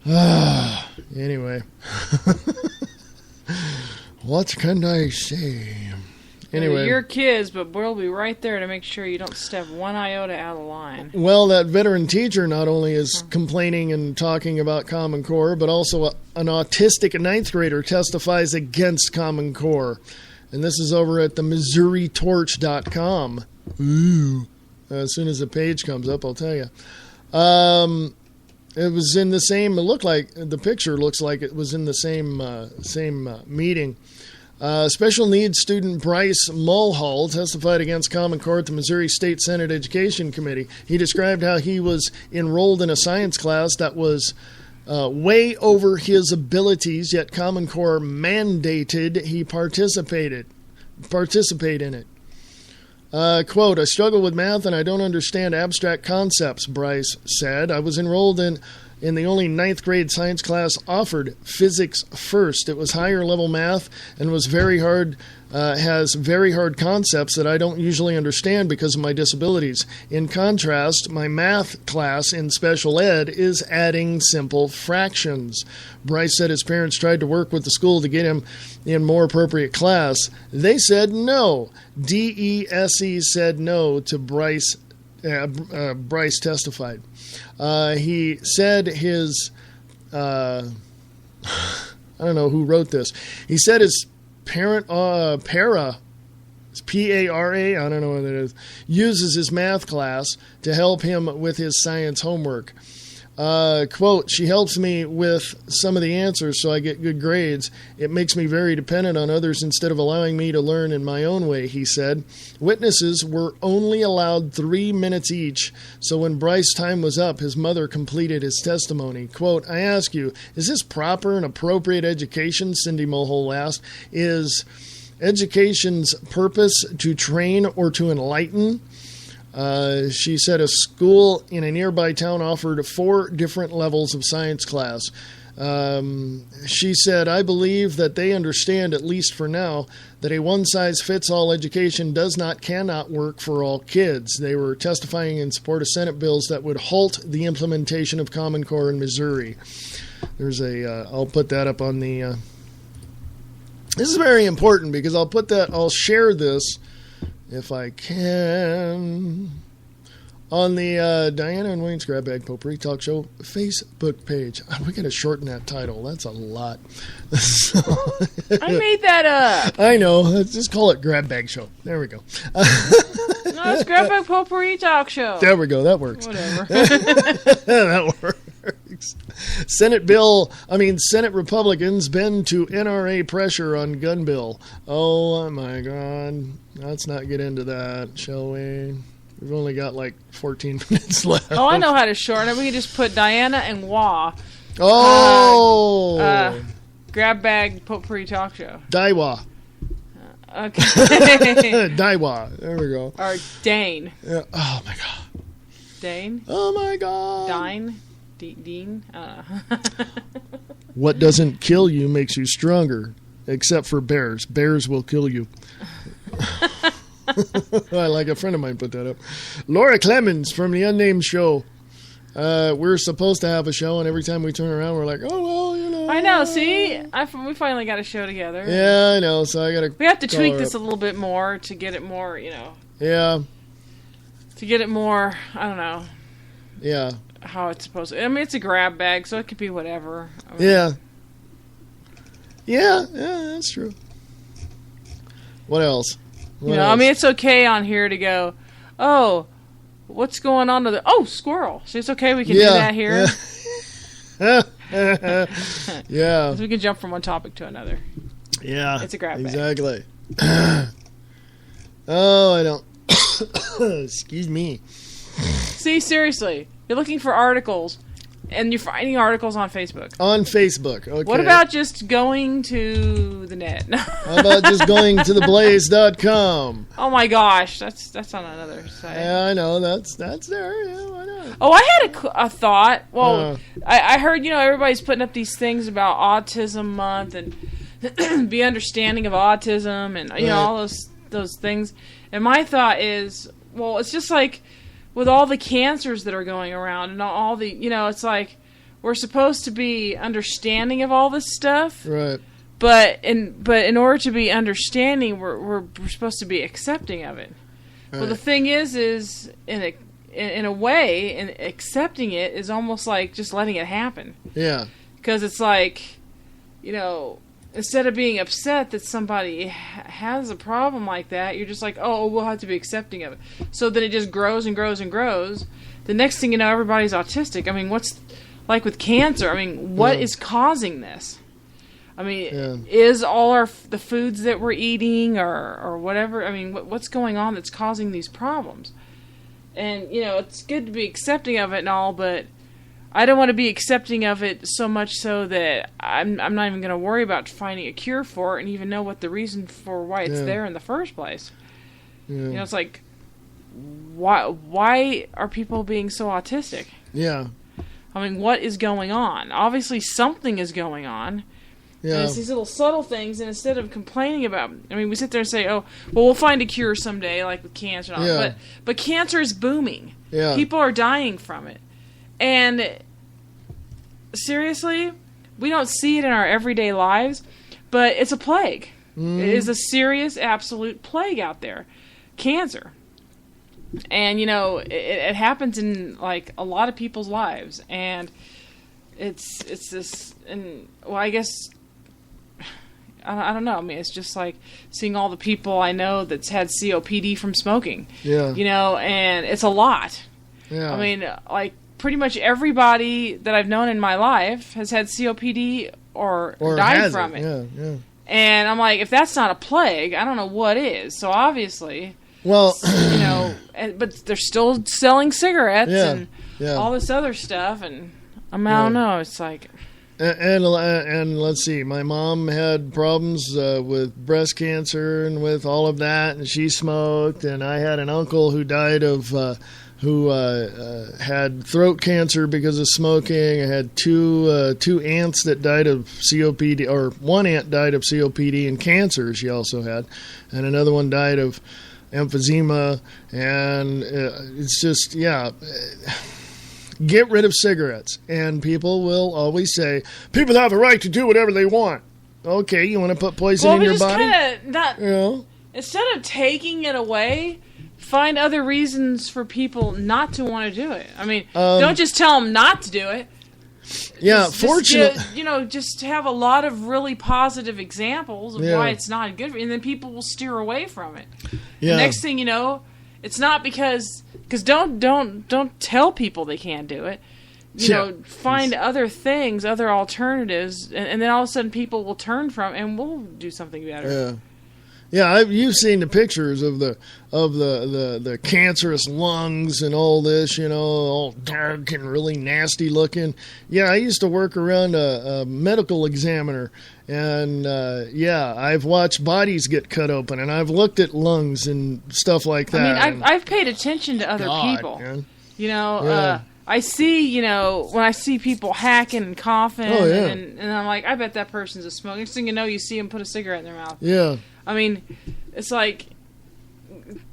Anyway. What can I say? Anyway. You're kids, but we'll be right there to make sure you don't step one iota out of line. Well, that veteran teacher not only is complaining and talking about Common Core, but also an autistic 9th grader testifies against Common Core. And this is over at the MissouriTorch.com. Ooh. As soon as the page comes up, I'll tell you. It was in the same, the picture looks like it was in the same meeting. Special needs student Bryce Mulhall testified against Common Core at the Missouri State Senate Education Committee. He described how he was enrolled in a science class that was way over his abilities, yet Common Core mandated he participate in it. Quote, I struggle with math and I don't understand abstract concepts, Bryce said. I was enrolled in the only 9th grade science class offered, physics first. It was higher level math and was very hard has very hard concepts that I don't usually understand because of my disabilities. In contrast, my math class in special ed is adding simple fractions. Bryce said his parents tried to work with the school to get him in more appropriate class. They said no. DESE said no to Bryce. Bryce testified. He said his... I don't know who wrote this. He said his parent, it's P-A-R-A, I don't know what it is, uses his math class to help him with his science homework. Quote, she helps me with some of the answers so I get good grades. It makes me very dependent on others instead of allowing me to learn in my own way, he said. Witnesses were only allowed 3 minutes each, so when Bryce's time was up, his mother completed his testimony. Quote, I ask you, is this proper and appropriate education? Cindy Mulhole asked. Is education's purpose to train or to enlighten? She said a school in a nearby town offered 4 different levels of science class. She said, I believe that they understand, at least for now, that a one-size-fits-all education cannot work for all kids. They were testifying in support of Senate bills that would halt the implementation of Common Core in Missouri. There's I'll put that up on the, this is very important because I'll share this if I can, on the Diana and Wayne's Grab Bag Potpourri Talk Show Facebook page. We got to shorten that title. That's a lot. I made that up. I know. Let's just call it Grab Bag Show. There we go. No, it's Grab Bag Potpourri Talk Show. There we go. That works. Whatever. That works. Senate Republicans bend to NRA pressure on gun bill. Oh my God. Let's not get into that, shall we? We've only got like 14 minutes left. Oh, I know how to shorten it. We can just put Diana and Wah. Oh! Grab Bag Potpourri Talk Show. Daiwa. Okay. Daiwa. There we go. Or Dane. Yeah. Oh my God. Dane? Oh my God. Dine? Dean? What doesn't kill you makes you stronger, except for bears. Bears will kill you. Like a friend of mine put that up. Laura Clemens from the Unnamed Show. We're supposed to have a show, and every time we turn around, we're like, oh, well, you know. I know, see? We finally got a show together. Yeah, I know, so I got to... We have to tweak this a little bit more to get it more, Yeah. To get it more, I don't know. Yeah. How it's supposed to... I mean, it's a grab bag, so it could be whatever. Yeah. Yeah, that's true. What else? I mean, it's okay on here to go, oh, what's going on to squirrel. So it's okay, we can do that here. Yeah. So we can jump from one topic to another. Yeah. It's a grab bag. Exactly. Oh, I don't. Excuse me. See, seriously, you're looking for articles, and you're finding articles on Facebook. On Facebook, okay. What about just going to the net? How about just going to theblaze.com? Oh my gosh, that's on another site. Yeah, I know, that's there, yeah, why not? Oh, I had a thought. Well, I heard, everybody's putting up these things about Autism Month and be understanding of autism and, all those things. And my thought is, well, it's just like with all the cancers that are going around and all the, it's like we're supposed to be understanding of all this stuff. Right. But in order to be understanding, we're supposed to be accepting of it. Right. Well, the thing is in a way, and accepting it is almost like just letting it happen. Yeah. Because it's like, instead of being upset that somebody has a problem like that, you're just like, oh, we'll have to be accepting of it. So then it just grows and grows and grows. The next thing you know, everybody's autistic. I mean, what's like with cancer? I mean, what is causing this? I mean, is all the foods that we're eating or whatever? I mean, what's going on that's causing these problems? And, it's good to be accepting of it and all, but I don't want to be accepting of it so much so that I'm not even going to worry about finding a cure for it and even know what the reason for why it's there in the first place. Yeah. It's like, why are people being so autistic? Yeah. I mean, what is going on? Obviously, something is going on. Yeah. And it's these little subtle things, and instead of complaining about, I mean, we sit there and say, "Oh, well, we'll find a cure someday," like with cancer. And all. Yeah. But cancer is booming. Yeah. People are dying from it, and seriously, we don't see it in our everyday lives, but it's a plague. It is a serious, absolute plague out there, cancer. And it happens in like a lot of people's lives, and it's this, and well, I guess. I don't know. I mean, it's just like seeing all the people I know that's had COPD from smoking. Yeah. And it's a lot. Yeah. I mean, like pretty much everybody that I've known in my life has had COPD or died from it. Yeah, yeah. And I'm like, if that's not a plague, I don't know what is. So obviously, well, but they're still selling cigarettes and yeah. all this other stuff, and I don't know. It's like. And let's see, my mom had problems with breast cancer and with all of that, and she smoked. And I had an uncle who died of who had throat cancer because of smoking. I had two aunts that died of COPD, or one aunt died of COPD and cancer. She also had, and another one died of emphysema. And it's just Get rid of cigarettes. And people will always say, people have a right to do whatever they want. Okay, you want to put poison in your body? Instead of taking it away, find other reasons for people not to want to do it. I mean, don't just tell them not to do it. Fortunately. Just have a lot of really positive examples of why it's not good for you, and then people will steer away from it. Yeah. The next thing you know, it's not because don't tell people they can't do it. Find other things, other alternatives, and then all of a sudden people will turn from and we'll do something better. Yeah. You've seen the pictures of the cancerous lungs and all this, all dark and really nasty looking. Yeah, I used to work around a medical examiner, and I've watched bodies get cut open, and I've looked at lungs and stuff like that. I mean, I've paid attention to other people. Man. I see, when I see people hacking and coughing, and I'm like, I bet that person's a smoker. Next thing you know, you see them put a cigarette in their mouth. Yeah. I mean, it's like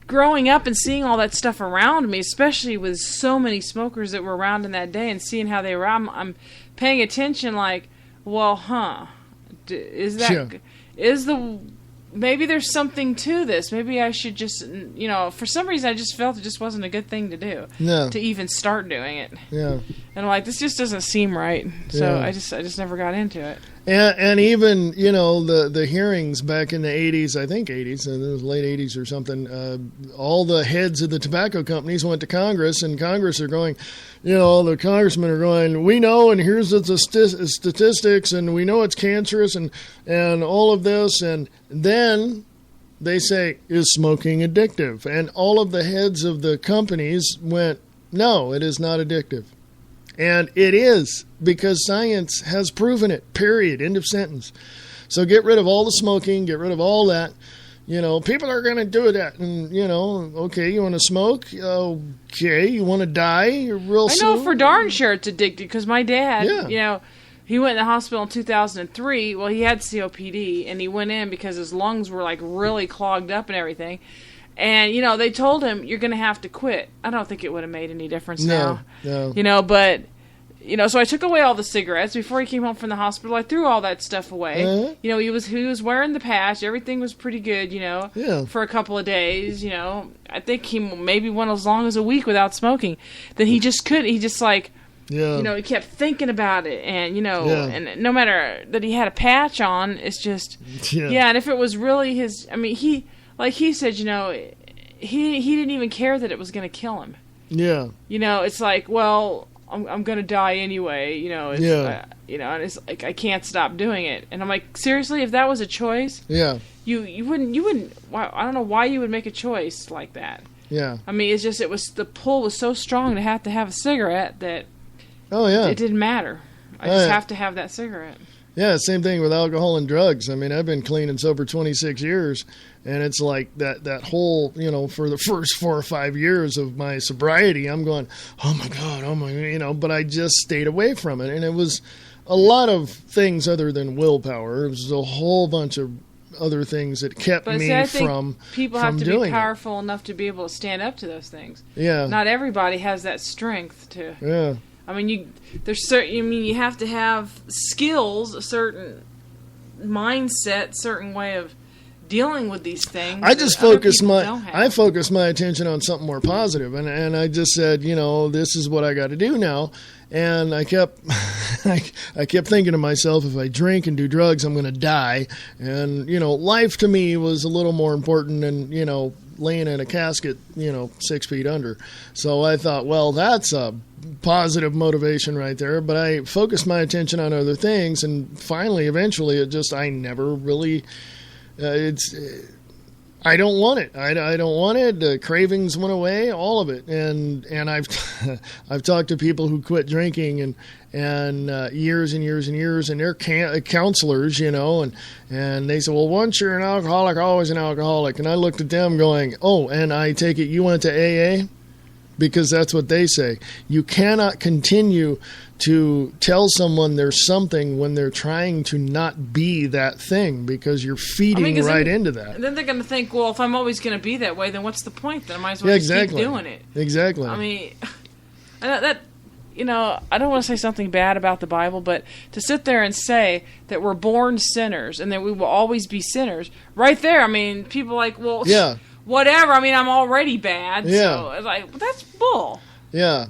growing up and seeing all that stuff around me, especially with so many smokers that were around in that day and seeing how they were. I'm paying attention like, well, maybe there's something to this. Maybe I should just, for some reason I just felt it just wasn't a good thing to do. No. To even start doing it. Yeah. And I'm like, this just doesn't seem right. So I just never got into it. And even, the hearings back in the 80s, I think 80s, it was late 80s or something, all the heads of the tobacco companies went to Congress, and Congress are going, the congressmen are going, we know, and here's the statistics, and we know it's cancerous, and all of this, and then they say, is smoking addictive? And all of the heads of the companies went, no, it is not addictive. And it is, because science has proven it, period, end of sentence. So get rid of all the smoking, get rid of all that. People are going to do that. And, okay, you want to smoke? Okay, you want to die real soon? I know for darn sure it's addicted, because my dad, he went in the hospital in 2003. Well, he had COPD, and he went in because his lungs were, like, really clogged up and everything. And, they told him, you're going to have to quit. I don't think it would have made any difference now. No. But, so I took away all the cigarettes. Before he came home from the hospital, I threw all that stuff away. Uh-huh. He was wearing the patch. Everything was pretty good, for a couple of days, I think he maybe went as long as a week without smoking. Then he just couldn't. He just, like, he kept thinking about it. And, and no matter that he had a patch on, it's just, and if it was really his, I mean, like he said, he didn't even care that it was going to kill him. Yeah. It's like, well, I'm going to die anyway, and it's like, I can't stop doing it. And I'm like, seriously, if that was a choice, you wouldn't, I don't know why you would make a choice like that. Yeah. I mean, the pull was so strong to have a cigarette that it didn't matter. I just have to have that cigarette. Yeah, same thing with alcohol and drugs. I mean, I've been clean and sober 26 years, and it's like that whole, for the first 4 or 5 years of my sobriety, I'm going, oh my God, but I just stayed away from it. And it was a lot of things other than willpower. It was a whole bunch of other things that kept But me see, I think from people from have to doing be powerful enough to be able to stand up to those things. it. Yeah. Not everybody has that strength to. Yeah. I mean, you have to have skills, a certain mindset, certain way of dealing with these things. I just that other focused people my don't have. I focused my attention on something more positive, and I just said, this is what I got to do now. And I kept I kept thinking to myself, if I drink and do drugs, I'm going to die. And life to me was a little more important than laying in a casket 6 feet under. So I thought, well, that's a positive motivation right there. But I focused my attention on other things, and finally, eventually, I never really. I don't want it. I don't want it. The cravings went away, all of it. And I've I've talked to people who quit drinking and years and years and years, and they're counselors, and they say, well, once you're an alcoholic, always an alcoholic. And I looked at them going, oh, and I take it you went to AA? Because that's what they say. You cannot continue to tell someone there's something when they're trying to not be that thing, because you're feeding into that. And then they're going to think, well, if I'm always going to be that way, then what's the point? Then I might as well just keep doing it. Exactly. I mean, I don't want to say something bad about the Bible, but to sit there and say that we're born sinners and that we will always be sinners, right there, I mean, people are like, well, yeah. Whatever. I mean, I'm already bad. Yeah. So it's like, well, that's bull. Yeah.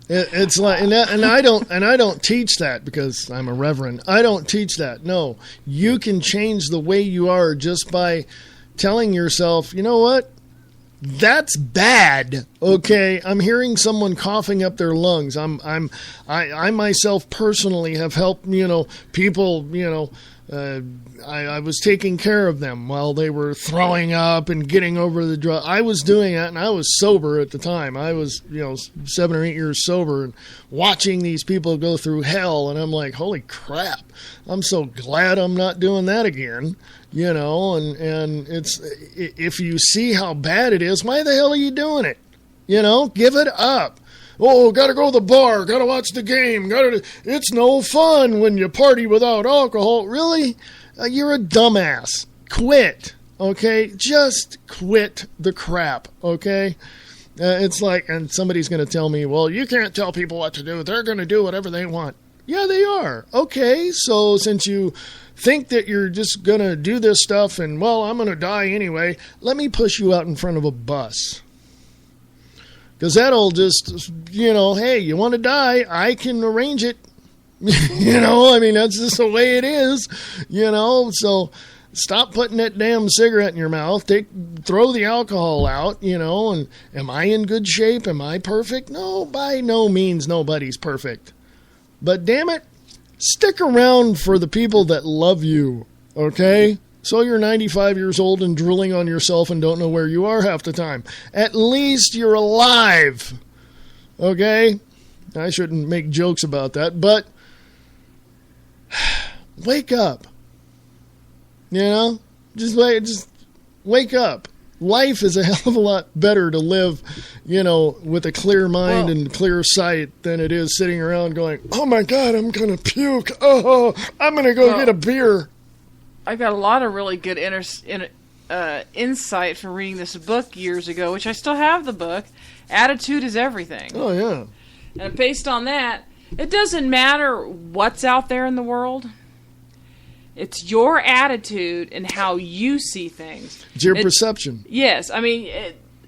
It's like, and I don't teach that because I'm a reverend. I don't teach that. No, you can change the way you are just by telling yourself, you know what? That's bad. Okay, I'm hearing someone coughing up their lungs. I myself personally have helped people. I was taking care of them while they were throwing up and getting over the drug. I was doing that, and I was sober at the time. I was 7 or 8 years sober and watching these people go through hell, and I'm like, holy crap! I'm so glad I'm not doing that again. And it's, if you see how bad it is, why the hell are you doing it? Give it up. Oh, gotta go to the bar, gotta watch the game, it's no fun when you party without alcohol. Really? You're a dumbass. Quit, okay? Just quit the crap, okay? It's like, and somebody's gonna tell me, well, you can't tell people what to do. They're gonna do whatever they want. Yeah, they are. Okay, so since you think that you're just going to do this stuff and, well, I'm going to die anyway, let me push you out in front of a bus. Because that'll just, hey, you want to die, I can arrange it. I mean, that's just the way it is, so stop putting that damn cigarette in your mouth. Throw the alcohol out, and am I in good shape? Am I perfect? No, by no means nobody's perfect. But damn it, stick around for the people that love you, okay? So you're 95 years old and drooling on yourself and don't know where you are half the time. At least you're alive, okay? I shouldn't make jokes about that, but wake up. Just wake up. Life is a hell of a lot better to live, with a clear mind and clear sight than it is sitting around going, oh my God, I'm going to puke. Oh, I'm going to go get a beer. I got a lot of really good insight from reading this book years ago, which I still have the book. Attitude is Everything. Oh, yeah. And based on that, it doesn't matter what's out there in the world. It's your attitude and how you see things. It's your perception. Yes. I mean,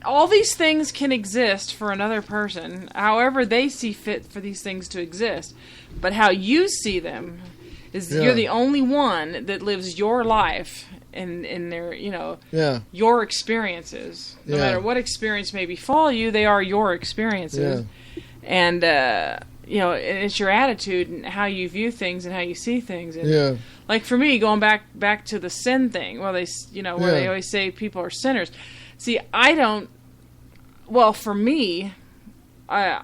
all these things can exist for another person, however they see fit for these things to exist. But how you see them is you're the only one that lives your life in their, your experiences. No matter what experience may befall you, they are your experiences. Yeah. And, it's your attitude and how you view things and how you see things. And like for me, going back to the sin thing, where they always say people are sinners. See, I don't. Well, for me, I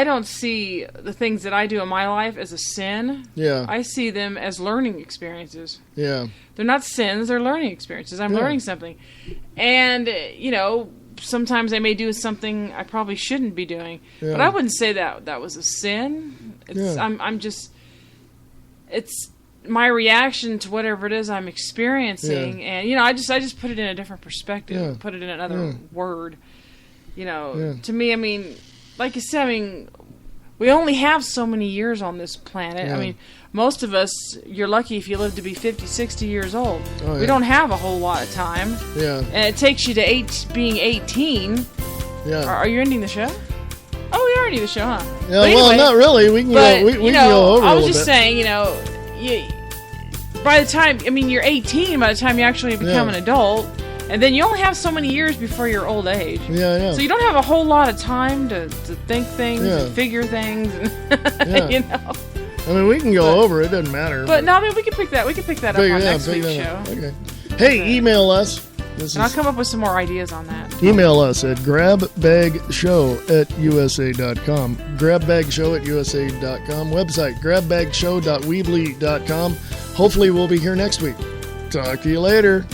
don't see the things that I do in my life as a sin. Yeah, I see them as learning experiences. Yeah, they're not sins; they're learning experiences. I'm learning something, and sometimes I may do something I probably shouldn't be doing, but I wouldn't say that was a sin. I'm just, it's my reaction to whatever it is I'm experiencing, and I just put it in a different perspective, put it in another word. To me, I mean, like you said, we only have so many years on this planet. I mean, most of us, you're lucky if you live to be 50, 60 years old. We don't have a whole lot of time. And it takes you to being 18. Are you ending the show? Oh, we are ending the show, huh? Yeah, well, not really. We can go over I was just saying, by the time, you're 18 by the time you actually become an adult. And then you only have so many years before your old age. So you don't have a whole lot of time to think things and figure things. And, we can go over it. Doesn't matter. But no, we can pick that. We can pick that up on next week's show. Okay. Hey, email us. I'll come up with some more ideas on that. Email us at grabbagshow@usa.com. Grabbagshow@usa.com. Website grabbagshow.weebly.com. Hopefully we'll be here next week. Talk to you later.